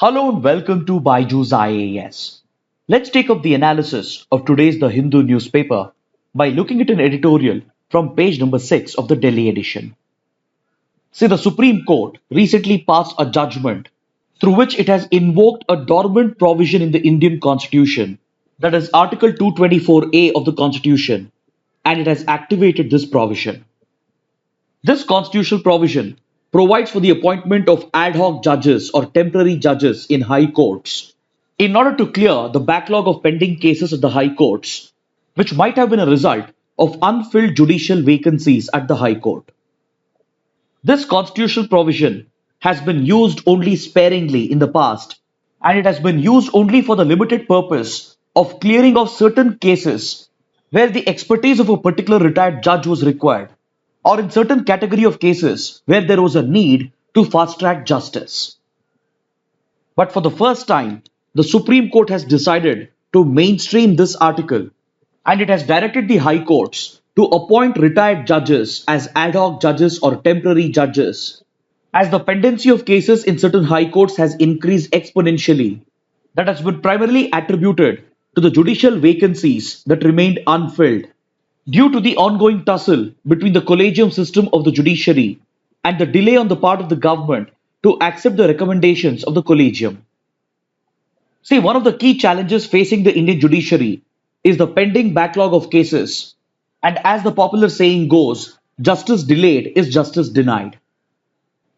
Hello and welcome to BYJU'S IAS. Let's take up the analysis of today's The Hindu newspaper by looking at an editorial from page number 6 of the Delhi edition. See, the Supreme Court recently passed a judgment through which it has invoked a dormant provision in the Indian Constitution, that is Article 224A of the Constitution, and it has activated this provision. This constitutional provision provides for the appointment of ad hoc judges or temporary judges in high courts in order to clear the backlog of pending cases at the high courts, which might have been a result of unfilled judicial vacancies at the high court. This constitutional provision has been used only sparingly in the past, and it has been used only for the limited purpose of clearing of certain cases where the expertise of a particular retired judge was required, or in certain category of cases where there was a need to fast-track justice. But for the first time, the Supreme Court has decided to mainstream this article, and it has directed the high courts to appoint retired judges as ad hoc judges or temporary judges, as the pendency of cases in certain high courts has increased exponentially. That has been primarily attributed to the judicial vacancies that remained unfilled due to the ongoing tussle between the collegium system of the judiciary and the delay on the part of the government to accept the recommendations of the collegium. See, one of the key challenges facing the Indian judiciary is the pending backlog of cases, and as the popular saying goes, justice delayed is justice denied.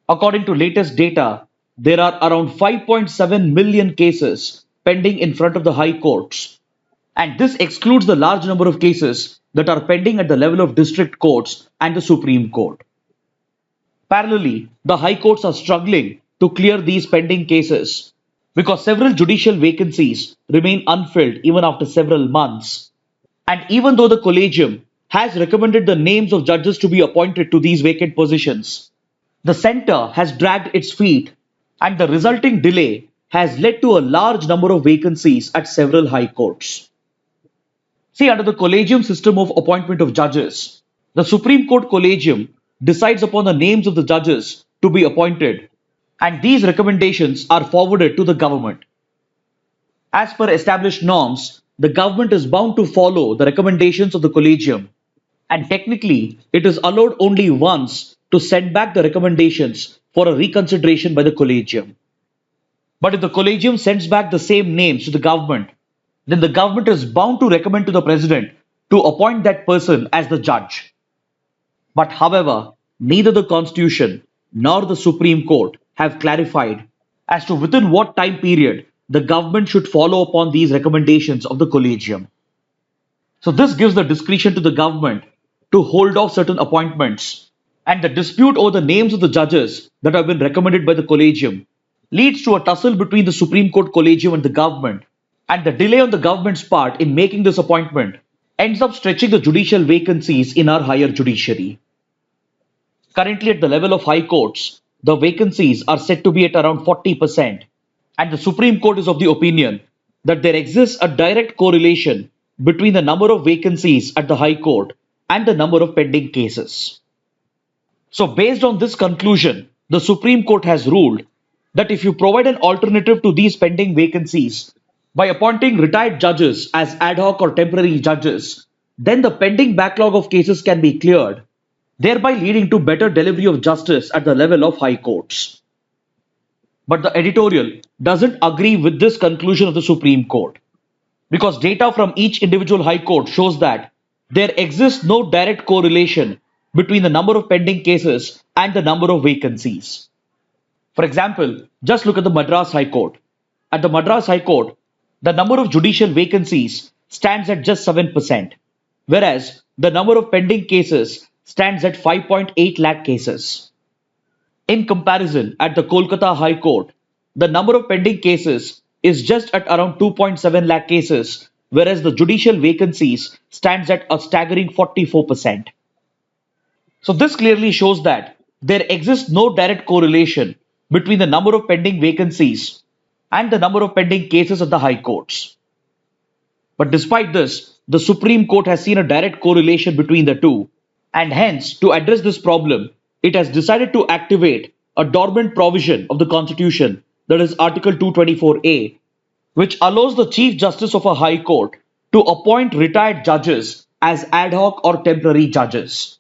According to latest data, there are around 5.7 million cases pending in front of the high courts, and this excludes the large number of cases that are pending at the level of district courts and the Supreme Court. Parallelly, the high courts are struggling to clear these pending cases because several judicial vacancies remain unfilled even after several months. And even though the collegium has recommended the names of judges to be appointed to these vacant positions, the centre has dragged its feet, and the resulting delay has led to a large number of vacancies at several high courts. See, under the collegium system of appointment of judges, the Supreme Court collegium decides upon the names of the judges to be appointed, and these recommendations are forwarded to the government. As per established norms, the government is bound to follow the recommendations of the collegium, and technically, it is allowed only once to send back the recommendations for a reconsideration by the collegium. But if the collegium sends back the same names to the government, then the government is bound to recommend to the president to appoint that person as the judge. But however, neither the Constitution nor the Supreme Court have clarified as to within what time period the government should follow upon these recommendations of the collegium. So this gives the discretion to the government to hold off certain appointments, and the dispute over the names of the judges that have been recommended by the collegium leads to a tussle between the Supreme Court collegium and the government, and the delay on the government's part in making this appointment ends up stretching the judicial vacancies in our higher judiciary. Currently, at the level of high courts, the vacancies are said to be at around 40%, and the Supreme Court is of the opinion that there exists a direct correlation between the number of vacancies at the high court and the number of pending cases. So, based on this conclusion, the Supreme Court has ruled that if you provide an alternative to these pending vacancies by appointing retired judges as ad hoc or temporary judges, then the pending backlog of cases can be cleared, thereby leading to better delivery of justice at the level of high courts. But the editorial doesn't agree with this conclusion of the Supreme Court, because data from each individual high court shows that there exists no direct correlation between the number of pending cases and the number of vacancies. For example, just look at the Madras High Court. At the Madras High Court, the number of judicial vacancies stands at just 7%, whereas the number of pending cases stands at 5.8 lakh cases. In comparison, at the Kolkata High Court, the number of pending cases is just at around 2.7 lakh cases, whereas the judicial vacancies stands at a staggering 44%. So this clearly shows that there exists no direct correlation between the number of pending vacancies and the number of pending cases at the high courts. But despite this, the Supreme Court has seen a direct correlation between the two, and hence, to address this problem, it has decided to activate a dormant provision of the Constitution, that is Article 224A, which allows the Chief Justice of a High Court to appoint retired judges as ad hoc or temporary judges.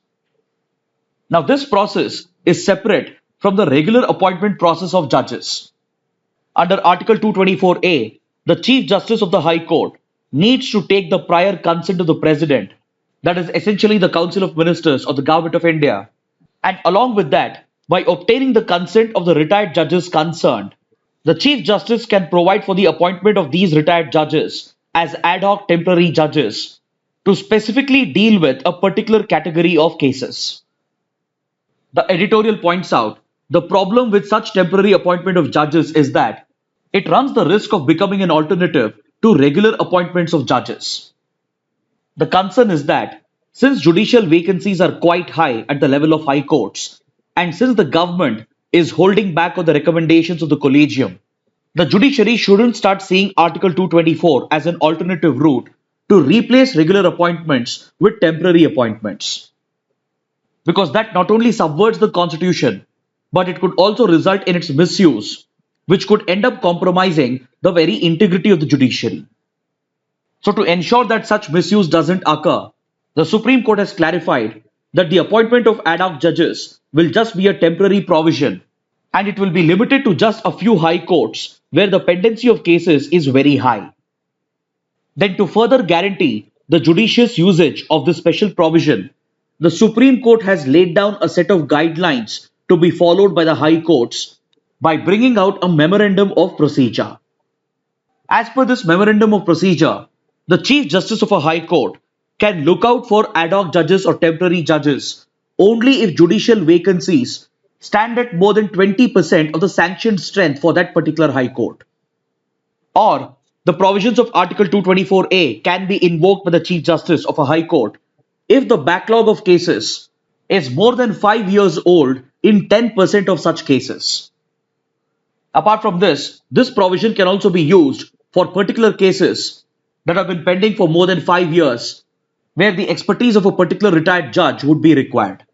Now, this process is separate from the regular appointment process of judges. Under Article 224A, the Chief Justice of the High Court needs to take the prior consent of the President, that is essentially the Council of Ministers of the Government of India, and along with that, by obtaining the consent of the retired judges concerned, the Chief Justice can provide for the appointment of these retired judges as ad hoc temporary judges to specifically deal with a particular category of cases. The editorial points out the problem with such temporary appointment of judges is that it runs the risk of becoming an alternative to regular appointments of judges. The concern is that since judicial vacancies are quite high at the level of high courts, and since the government is holding back on the recommendations of the collegium, the judiciary shouldn't start seeing Article 224 as an alternative route to replace regular appointments with temporary appointments. Because that not only subverts the constitution, but it could also result in its misuse, which could end up compromising the very integrity of the judiciary. So to ensure that such misuse doesn't occur, the Supreme Court has clarified that the appointment of ad hoc judges will just be a temporary provision, and it will be limited to just a few high courts where the pendency of cases is very high. Then to further guarantee the judicious usage of this special provision, the Supreme Court has laid down a set of guidelines to be followed by the high courts by bringing out a memorandum of procedure. As per this memorandum of procedure, the Chief Justice of a High Court can look out for ad hoc judges or temporary judges only if judicial vacancies stand at more than 20% of the sanctioned strength for that particular High Court. Or the provisions of Article 224A can be invoked by the Chief Justice of a High Court if the backlog of cases is more than 5 years old in 10% of such cases. Apart from this provision can also be used for particular cases that have been pending for more than 5 years, where the expertise of a particular retired judge would be required.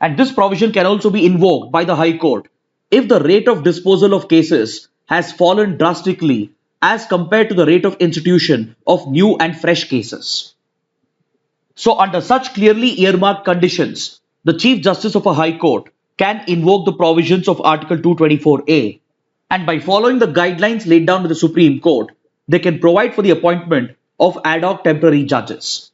And this provision can also be invoked by the High Court if the rate of disposal of cases has fallen drastically as compared to the rate of institution of new and fresh cases. So under such clearly earmarked conditions, the Chief Justice of a High Court can invoke the provisions of Article 224A, and by following the guidelines laid down by the Supreme Court, they can provide for the appointment of ad hoc temporary judges.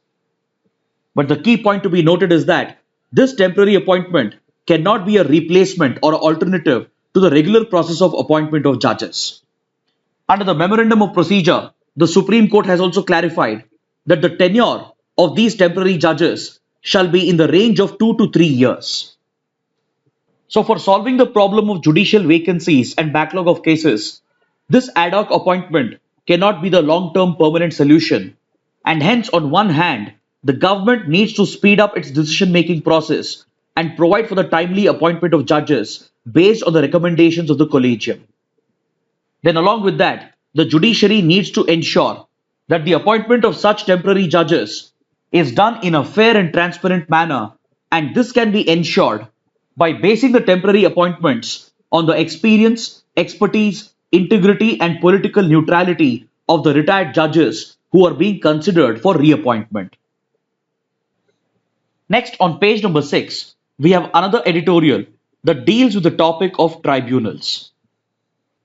But the key point to be noted is that this temporary appointment cannot be a replacement or alternative to the regular process of appointment of judges. Under the Memorandum of Procedure, the Supreme Court has also clarified that the tenure of these temporary judges shall be in the range of 2 to 3 years. So for solving the problem of judicial vacancies and backlog of cases, this ad hoc appointment cannot be the long-term permanent solution, and hence on one hand, the government needs to speed up its decision-making process and provide for the timely appointment of judges based on the recommendations of the collegium. Then along with that, the judiciary needs to ensure that the appointment of such temporary judges is done in a fair and transparent manner, and this can be ensured by basing the temporary appointments on the experience, expertise, integrity and political neutrality of the retired judges who are being considered for reappointment. Next, on page number 6, we have another editorial that deals with the topic of tribunals.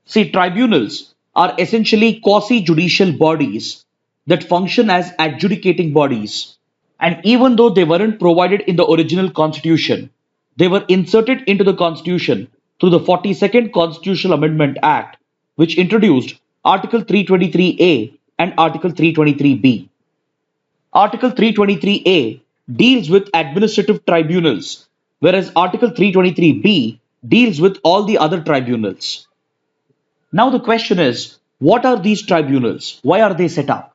See, tribunals are essentially quasi-judicial bodies that function as adjudicating bodies, and even though they weren't provided in the original constitution, they were inserted into the constitution through the 42nd Constitutional Amendment Act, which introduced Article 323A and Article 323B. Article 323A deals with administrative tribunals, whereas Article 323B deals with all the other tribunals. Now the question is, what are these tribunals? Why are they set up?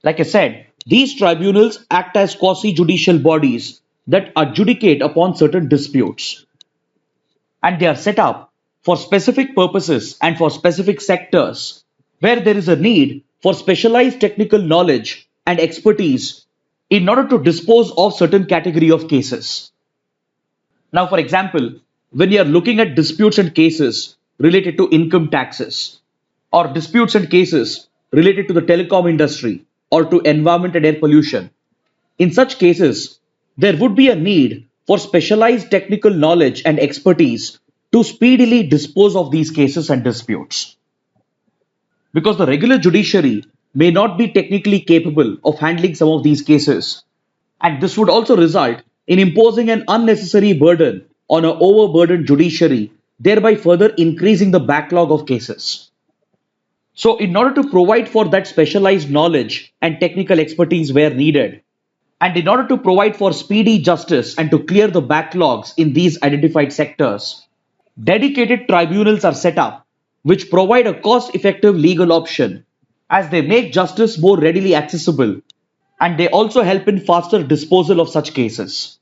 Like I said, these tribunals act as quasi-judicial bodies that adjudicate upon certain disputes. And they are set up for specific purposes and for specific sectors where there is a need for specialized technical knowledge and expertise in order to dispose of certain category of cases. Now, for example, when you are looking at disputes and cases, related to income taxes, or disputes and cases related to the telecom industry or to environment and air pollution. In such cases, there would be a need for specialized technical knowledge and expertise to speedily dispose of these cases and disputes. Because the regular judiciary may not be technically capable of handling some of these cases, and this would also result in imposing an unnecessary burden on an overburdened judiciary, thereby further increasing the backlog of cases. So, in order to provide for that specialized knowledge and technical expertise where needed, and in order to provide for speedy justice and to clear the backlogs in these identified sectors, dedicated tribunals are set up which provide a cost effective legal option as they make justice more readily accessible and they also help in faster disposal of such cases.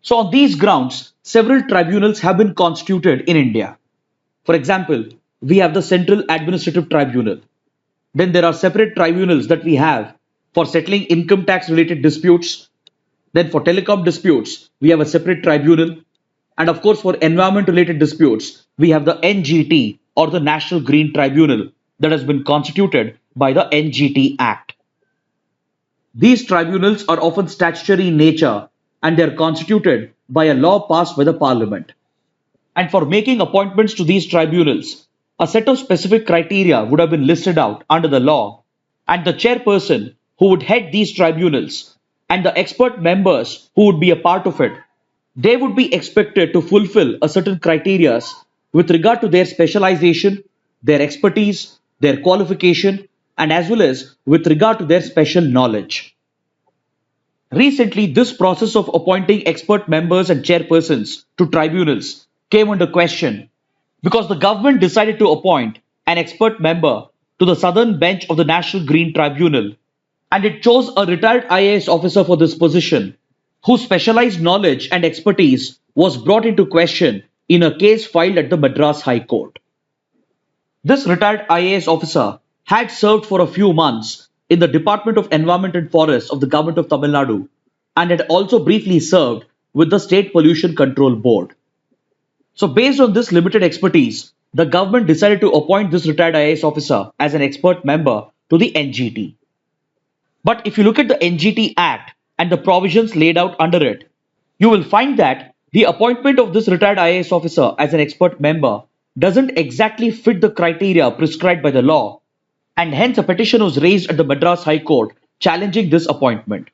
So, on these grounds, several tribunals have been constituted in India. For example, we have the Central Administrative Tribunal. Then there are separate tribunals that we have for settling income tax related disputes. Then for telecom disputes, we have a separate tribunal. And of course, for environment related disputes, we have the NGT or the National Green Tribunal that has been constituted by the NGT Act. These tribunals are often statutory in nature and they are constituted by a law passed by the Parliament. And for making appointments to these tribunals, a set of specific criteria would have been listed out under the law, and the chairperson who would head these tribunals and the expert members who would be a part of it, they would be expected to fulfill a certain criteria with regard to their specialization, their expertise, their qualification, and as well as with regard to their special knowledge. Recently, this process of appointing expert members and chairpersons to tribunals came under question because the government decided to appoint an expert member to the Southern Bench of the National Green Tribunal, and it chose a retired IAS officer for this position, whose specialized knowledge and expertise was brought into question in a case filed at the Madras High Court. This retired IAS officer had served for a few months in the Department of Environment and Forests of the Government of Tamil Nadu and had also briefly served with the State Pollution Control Board. So based on this limited expertise, the government decided to appoint this retired IAS officer as an expert member to the NGT. But if you look at the NGT Act and the provisions laid out under it, you will find that the appointment of this retired IAS officer as an expert member doesn't exactly fit the criteria prescribed by the law, and hence a petition was raised at the Madras High Court challenging this appointment.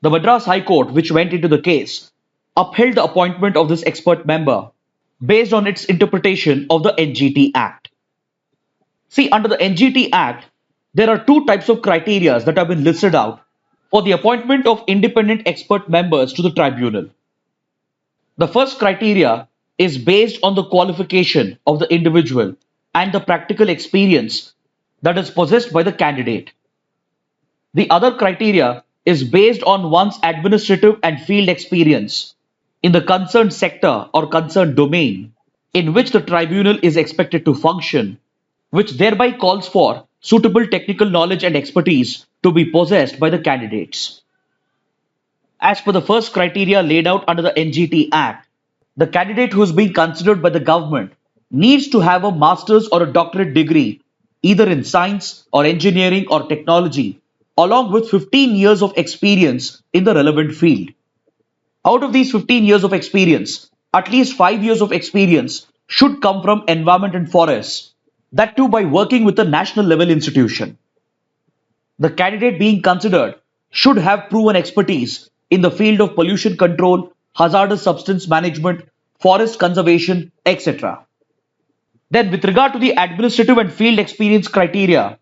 The Madras High Court, which went into the case, upheld the appointment of this expert member based on its interpretation of the NGT Act. See, under the NGT Act, there are two types of criteria that have been listed out for the appointment of independent expert members to the tribunal. The first criteria is based on the qualification of the individual and the practical experience that is possessed by the candidate. The other criteria is based on one's administrative and field experience in the concerned sector or concerned domain in which the tribunal is expected to function, which thereby calls for suitable technical knowledge and expertise to be possessed by the candidates. As per the first criteria laid out under the NGT Act, the candidate who is being considered by the government needs to have a master's or a doctorate degree either in science or engineering or technology, along with 15 years of experience in the relevant field. Out of these 15 years of experience, at least 5 years of experience should come from environment and forests, that too by working with a national level institution. The candidate being considered should have proven expertise in the field of pollution control, hazardous substance management, forest conservation, etc. Then with regard to the administrative and field experience criteria,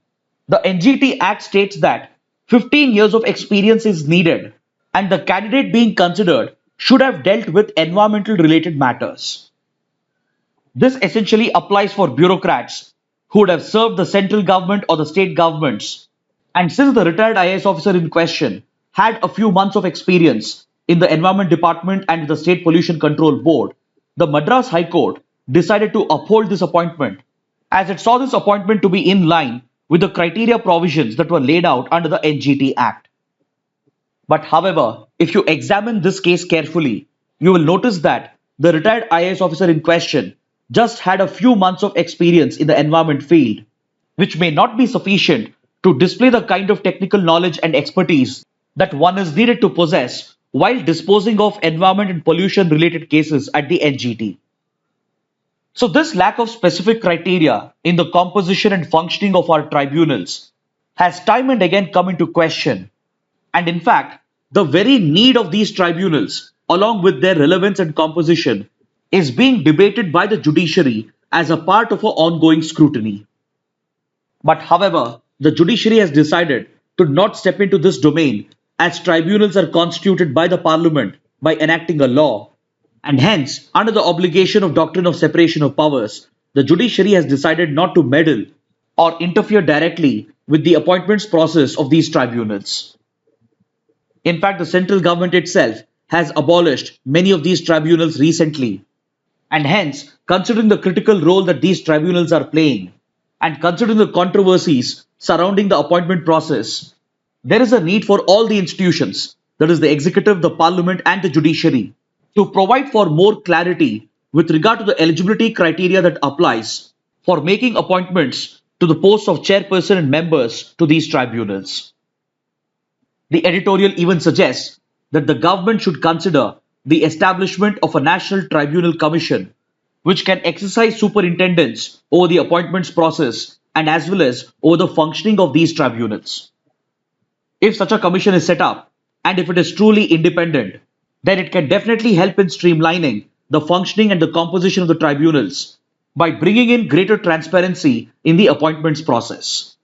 the NGT Act states that 15 years of experience is needed and the candidate being considered should have dealt with environmental related matters. This essentially applies for bureaucrats who would have served the central government or the state governments. And since the retired IAS officer in question had a few months of experience in the Environment Department and the State Pollution Control Board, the Madras High Court decided to uphold this appointment as it saw this appointment to be in line with the criteria provisions that were laid out under the NGT Act. But however, if you examine this case carefully, you will notice that the retired IAS officer in question just had a few months of experience in the environment field, which may not be sufficient to display the kind of technical knowledge and expertise that one is needed to possess while disposing of environment and pollution related cases at the NGT. So, this lack of specific criteria in the composition and functioning of our tribunals has time and again come into question. And in fact, the very need of these tribunals, along with their relevance and composition, is being debated by the judiciary as a part of an ongoing scrutiny. But however, the judiciary has decided to not step into this domain as tribunals are constituted by the parliament by enacting a law, and hence, under the obligation of doctrine of separation of powers, the judiciary has decided not to meddle or interfere directly with the appointments process of these tribunals. In fact, the central government itself has abolished many of these tribunals recently, and hence, considering the critical role that these tribunals are playing, and considering the controversies surrounding the appointment process, there is a need for all the institutions, that is the executive, the parliament, and the judiciary, to provide for more clarity with regard to the eligibility criteria that applies for making appointments to the posts of chairperson and members to these tribunals. The editorial even suggests that the government should consider the establishment of a National Tribunal Commission, which can exercise superintendence over the appointments process and as well as over the functioning of these tribunals. If such a commission is set up, and if it is truly independent, then it can definitely help in streamlining the functioning and the composition of the tribunals by bringing in greater transparency in the appointments process.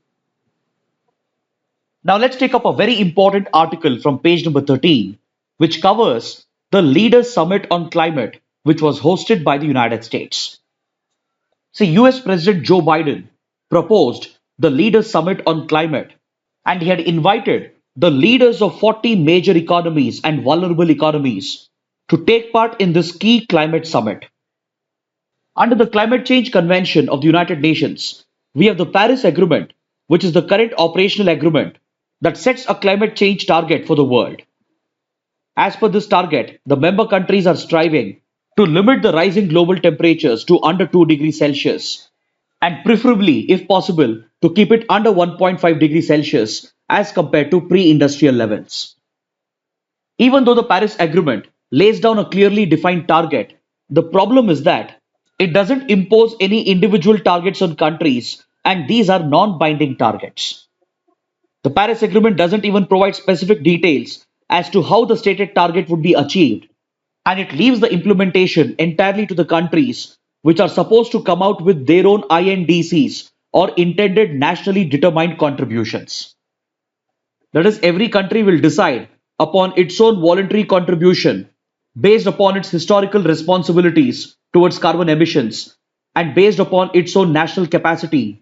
Now let's take up a very important article from page number 13, which covers the Leaders Summit on Climate, which was hosted by the United States. See, US President Joe Biden proposed the Leaders Summit on Climate, and he had invited the leaders of 40 major economies and vulnerable economies to take part in this key climate summit. Under the Climate Change Convention of the United Nations, we have the Paris Agreement, which is the current operational agreement that sets a climate change target for the world. As per this target, the member countries are striving to limit the rising global temperatures to under 2 degrees Celsius, and preferably, if possible, to keep it under 1.5 degrees Celsius as compared to pre-industrial levels. Even though the Paris Agreement lays down a clearly defined target, the problem is that it doesn't impose any individual targets on countries, and these are non-binding targets. The Paris Agreement doesn't even provide specific details as to how the stated target would be achieved, and it leaves the implementation entirely to the countries which are supposed to come out with their own INDCs or intended nationally determined contributions. That is, every country will decide upon its own voluntary contribution based upon its historical responsibilities towards carbon emissions and based upon its own national capacity.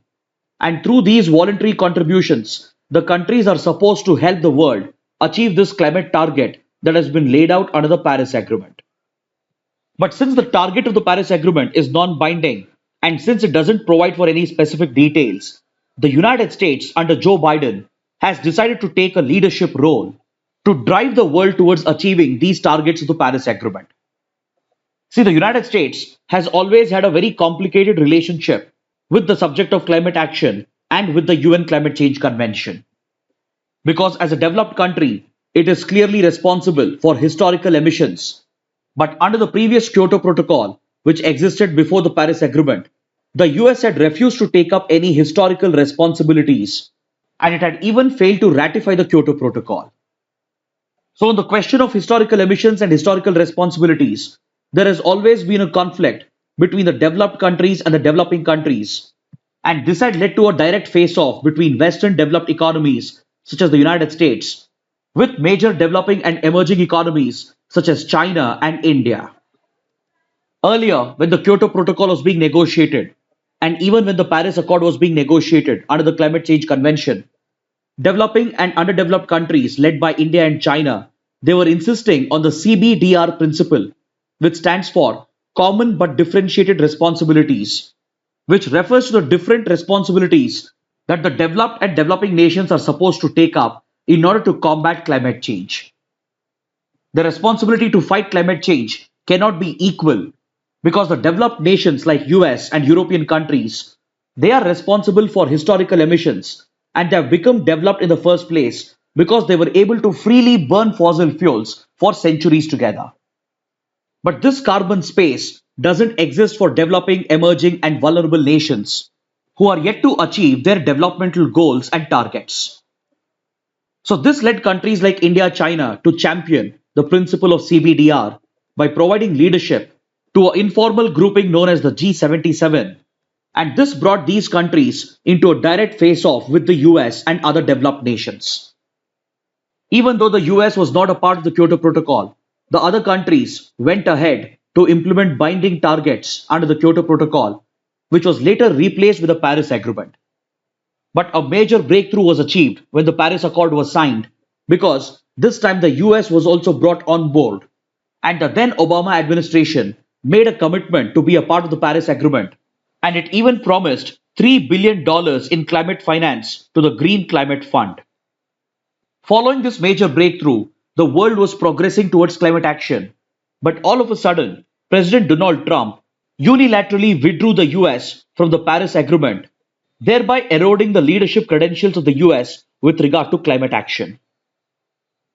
And through these voluntary contributions, the countries are supposed to help the world achieve this climate target that has been laid out under the Paris Agreement. But since the target of the Paris Agreement is non-binding and since it doesn't provide for any specific details, the United States under Joe Biden has decided to take a leadership role to drive the world towards achieving these targets of the Paris Agreement. See, the United States has always had a very complicated relationship with the subject of climate action and with the UN Climate Change Convention. Because as a developed country, it is clearly responsible for historical emissions. But under the previous Kyoto Protocol, which existed before the Paris Agreement, the US had refused to take up any historical responsibilities, and it had even failed to ratify the Kyoto Protocol. So on the question of historical emissions and historical responsibilities, there has always been a conflict between the developed countries and the developing countries. And this had led to a direct face-off between Western developed economies, such as the United States, with major developing and emerging economies, such as China and India. Earlier, when the Kyoto Protocol was being negotiated, and even when the Paris Accord was being negotiated under the Climate Change Convention, developing and underdeveloped countries led by India and China, they were insisting on the CBDR principle, which stands for Common but Differentiated Responsibilities, which refers to the different responsibilities that the developed and developing nations are supposed to take up in order to combat climate change. The responsibility to fight climate change cannot be equal, because the developed nations like US and European countries, they are responsible for historical emissions and they have become developed in the first place because they were able to freely burn fossil fuels for centuries together. But this carbon space doesn't exist for developing, emerging, and vulnerable nations who are yet to achieve their developmental goals and targets. So, this led countries like India, China to champion the principle of CBDR by providing leadership to an informal grouping known as the G77. And this brought these countries into a direct face off with the US and other developed nations. Even though the US was not a part of the Kyoto Protocol, the other countries went ahead to implement binding targets under the Kyoto Protocol, which was later replaced with the Paris Agreement. But a major breakthrough was achieved when the Paris Accord was signed because this time the US was also brought on board, and the then Obama administration made a commitment to be a part of the Paris Agreement, and it even promised $3 billion in climate finance to the Green Climate Fund. Following this major breakthrough, the world was progressing towards climate action, but all of a sudden, President Donald Trump unilaterally withdrew the US from the Paris Agreement, thereby eroding the leadership credentials of the US with regard to climate action.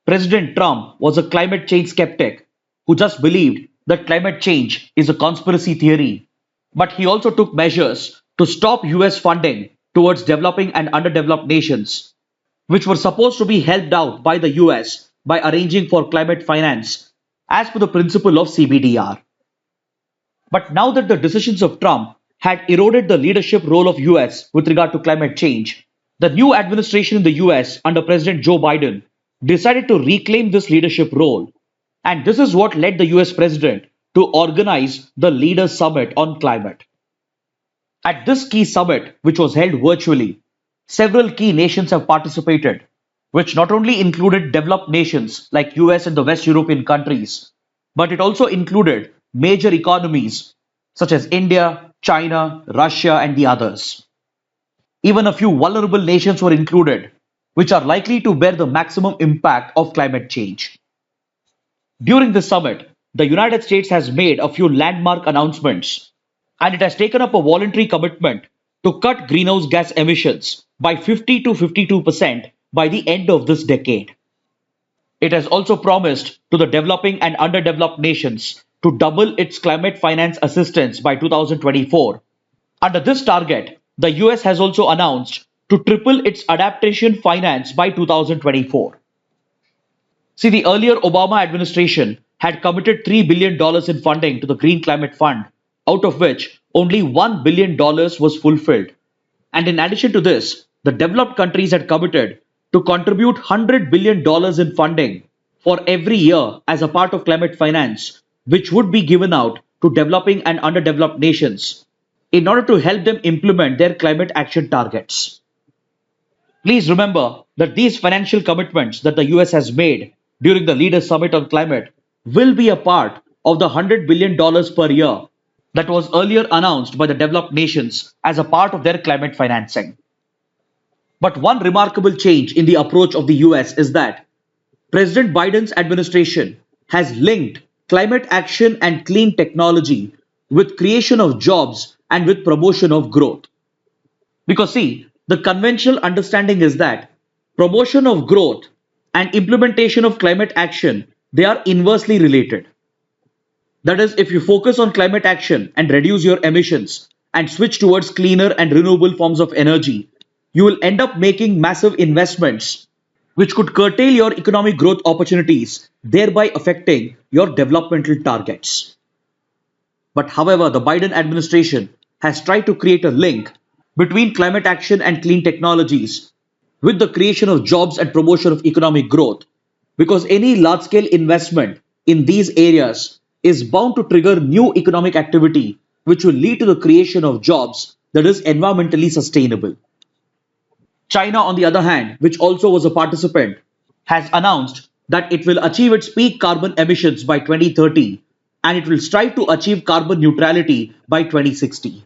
President Trump was a climate change skeptic who just believed that climate change is a conspiracy theory, but he also took measures to stop US funding towards developing and underdeveloped nations, which were supposed to be helped out by the US by arranging for climate finance as per the principle of CBDR. But now that the decisions of Trump had eroded the leadership role of US with regard to climate change, the new administration in the US under President Joe Biden decided to reclaim this leadership role. And this is what led the US president to organize the Leaders Summit on Climate. At this key summit, which was held virtually, several key nations have participated, which not only included developed nations like US and the West European countries, but it also included major economies such as India, China, Russia, and the others. Even a few vulnerable nations were included, which are likely to bear the maximum impact of climate change. During this summit, the United States has made a few landmark announcements, and it has taken up a voluntary commitment to cut greenhouse gas emissions by 50 to 52% by the end of this decade. It has also promised to the developing and underdeveloped nations to double its climate finance assistance by 2024. Under this target, the US has also announced to triple its adaptation finance by 2024. See, the earlier Obama administration had committed $3 billion in funding to the Green Climate Fund, out of which only $1 billion was fulfilled. And in addition to this, the developed countries had committed to contribute $100 billion in funding for every year as a part of climate finance, which would be given out to developing and underdeveloped nations in order to help them implement their climate action targets. Please remember that these financial commitments that the US has made during the Leaders Summit on Climate will be a part of the $100 billion per year that was earlier announced by the developed nations as a part of their climate financing. But one remarkable change in the approach of the US is that President Biden's administration has linked climate action and clean technology with creation of jobs and with promotion of growth. Because see, the conventional understanding is that promotion of growth and implementation of climate action, they are inversely related. That is, if you focus on climate action and reduce your emissions and switch towards cleaner and renewable forms of energy, you will end up making massive investments which could curtail your economic growth opportunities, thereby affecting your developmental targets. But however, the Biden administration has tried to create a link between climate action and clean technologies with the creation of jobs and promotion of economic growth, because any large-scale investment in these areas is bound to trigger new economic activity, which will lead to the creation of jobs that is environmentally sustainable. China, on the other hand, which also was a participant, has announced that it will achieve its peak carbon emissions by 2030 and it will strive to achieve carbon neutrality by 2060.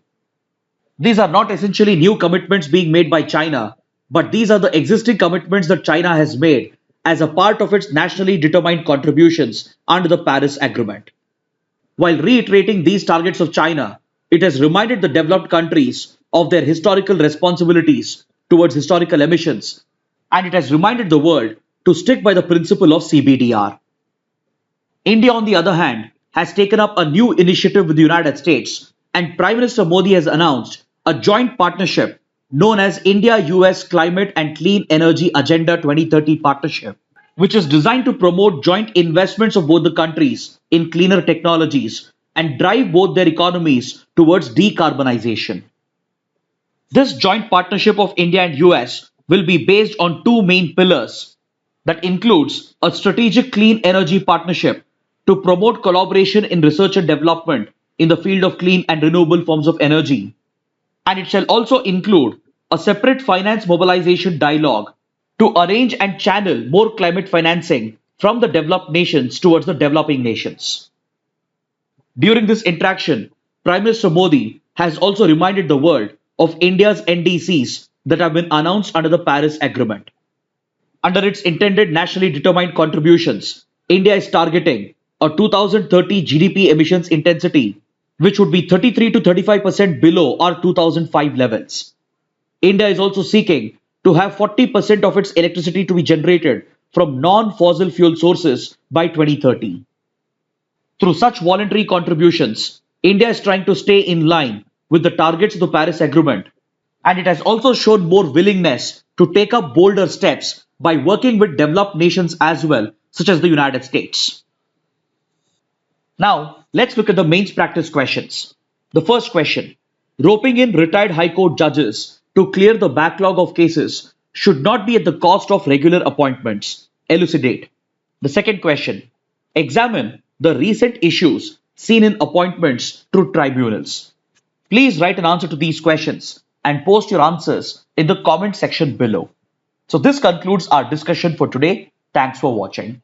These are not essentially new commitments being made by China, but these are the existing commitments that China has made as a part of its nationally determined contributions under the Paris Agreement. While reiterating these targets of China, it has reminded the developed countries of their historical responsibilities towards historical emissions, and it has reminded the world to stick by the principle of CBDR. India, on the other hand, has taken up a new initiative with the United States, and Prime Minister Modi has announced a joint partnership known as India-US Climate and Clean Energy Agenda 2030 Partnership, which is designed to promote joint investments of both the countries in cleaner technologies and drive both their economies towards decarbonization. This joint partnership of India and US will be based on two main pillars that includes a strategic clean energy partnership to promote collaboration in research and development in the field of clean and renewable forms of energy. And it shall also include a separate finance mobilization dialogue to arrange and channel more climate financing from the developed nations towards the developing nations. During this interaction, Prime Minister Modi has also reminded the world of India's NDCs that have been announced under the Paris Agreement. Under its intended nationally determined contributions, India is targeting a 2030 GDP emissions intensity, which would be 33 to 35% below our 2005 levels. India is also seeking to have 40% of its electricity to be generated from non-fossil fuel sources by 2030. Through such voluntary contributions, India is trying to stay in line with the targets of the Paris Agreement, and it has also shown more willingness to take up bolder steps by working with developed nations as well, such as the United States. Now, let's look at the mains practice questions. The first question: roping in retired High Court judges to clear the backlog of cases should not be at the cost of regular appointments. Elucidate. The second question: examine the recent issues seen in appointments through tribunals. Please write an answer to these questions and post your answers in the comment section below. So this concludes our discussion for today. Thanks for watching.